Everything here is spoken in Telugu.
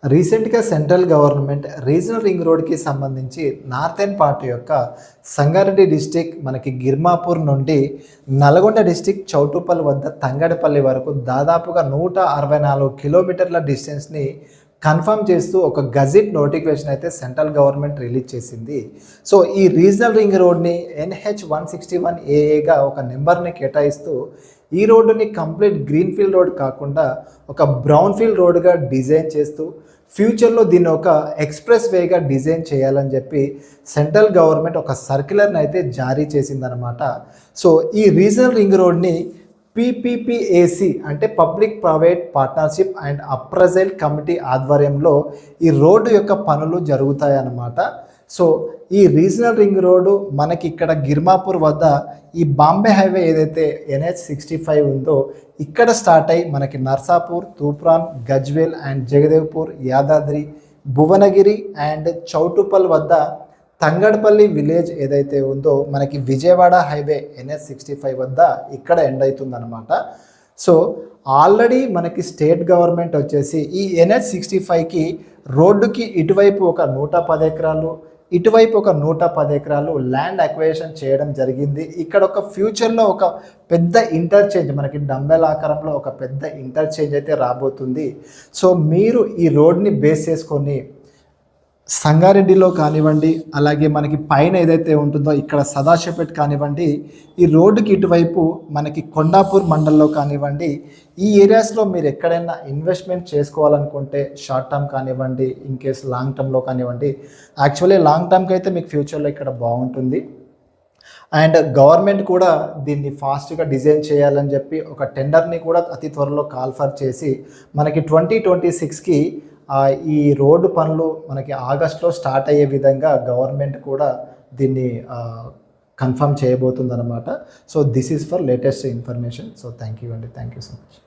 రీసెంట్గా సెంట్రల్ గవర్నమెంట్ రీజనల్ రింగ్ రోడ్కి సంబంధించి నార్థన్ పార్ట్ యొక్క సంగారెడ్డి డిస్టిక్ మనకి గిర్మాపూర్ నుండి నల్గొండ డిస్టిక్ చౌటుప్పల్ వద్ద తంగడపల్లి వరకు దాదాపుగా 164 కిలోమీటర్ల డిస్టెన్స్ని కన్ఫర్మ్ చేస్తూ ఒక గజెట్ నోటిఫికేషన్ అయితే సెంట్రల్ గవర్నమెంట్ రిలీజ్ చేసింది. సో ఈ రీజనల్ రింగ్ రోడ్ని NH-161AA ఒక నెంబర్ని కేటాయిస్తూ ఈ రోడ్డుని కంప్లీట్ గ్రీన్ఫీల్డ్ రోడ్ కాకుండా ఒక బ్రౌన్ఫీల్డ్ రోడ్గా డిజైన్ చేస్తూ ఫ్యూచర్లో దీన్ని ఒక ఎక్స్ప్రెస్ వేగా డిజైన్ చేయాలని చెప్పి సెంట్రల్ గవర్నమెంట్ ఒక సర్క్యులర్ని అయితే జారీ చేసిందనమాట. సో ఈ రీజనల్ రింగ్ రోడ్ని PPPAC అంటే public private partnership and appraisal committee ఆధ్వర్యంలో ఈ రోడ్డు యొక్క పనులు జరుగుతాయన్నమాట. సో ఈ రీజనల్ రింగ్ రోడ్డు మనకి ఇక్కడ గిర్మాపూర్ వద్ద ఈ బాంబే హైవే ఏదైతే NH-65 ఉందో ఇక్కడ స్టార్ట్ అయ్యి మనకి నర్సాపూర్, తూప్రాన్, గజ్వేల్ అండ్ జగదేవ్పూర్, యాదాద్రి, భువనగిరి అండ్ చౌటుప్పల్ వద్ద తంగడపల్లి విలేజ్ ఏదైతే ఉందో మనకి విజయవాడ హైవే NH-65 వద్ద ఇక్కడ ఎండ్ అవుతుందన్నమాట. సో ఆల్రెడీ మనకి స్టేట్ గవర్నమెంట్ వచ్చేసి ఈ NH-65కి రోడ్డుకి ఇటువైపు ఒక 110 ఎకరాలు, ఇటువైపు ఒక 110 ఎకరాలు ల్యాండ్ అక్వైజిషన్ చేయడం జరిగింది. ఇక్కడ ఒక ఫ్యూచర్లో ఒక పెద్ద ఇంటర్చేంజ్ మనకి డంబెల్ ఆకారంలో ఒక పెద్ద ఇంటర్చేంజ్ అయితే రాబోతుంది. సో మీరు ఈ రోడ్ని బేస్ చేసుకొని సంగారెడ్డిలో కానివ్వండి, అలాగే మనకి పైన ఏదైతే ఉంటుందో ఇక్కడ సదాశివపేట్ కానివ్వండి, ఈ రోడ్డుకి ఇటువైపు మనకి కొండాపూర్ మండల్లో కానివ్వండి, ఈ ఏరియాస్లో మీరు ఎక్కడైనా ఇన్వెస్ట్మెంట్ చేసుకోవాలనుకుంటే షార్ట్ టర్మ్ కానివ్వండి, ఇన్ కేస్ లాంగ్ టర్మ్లో కానివ్వండి, యాక్చువల్లీ లాంగ్ టర్మ్కి అయితే మీకు ఫ్యూచర్లో ఇక్కడ బాగుంటుంది. అండ్ గవర్నమెంట్ కూడా దీన్ని ఫాస్ట్గా డిజైన్ చేయాలని చెప్పి ఒక టెండర్ని కూడా అతి త్వరలో కాల్ఫర్ చేసి మనకి 2026కి ఈ రోడ్డు పనులు మనకి ఆగస్ట్లో స్టార్ట్ అయ్యే విధంగా గవర్నమెంట్ కూడా దీన్ని కన్ఫర్మ్ చేయబోతుందన్నమాట. So this is for latest information. So thank you అండి, థ్యాంక్ యూ సో మచ్.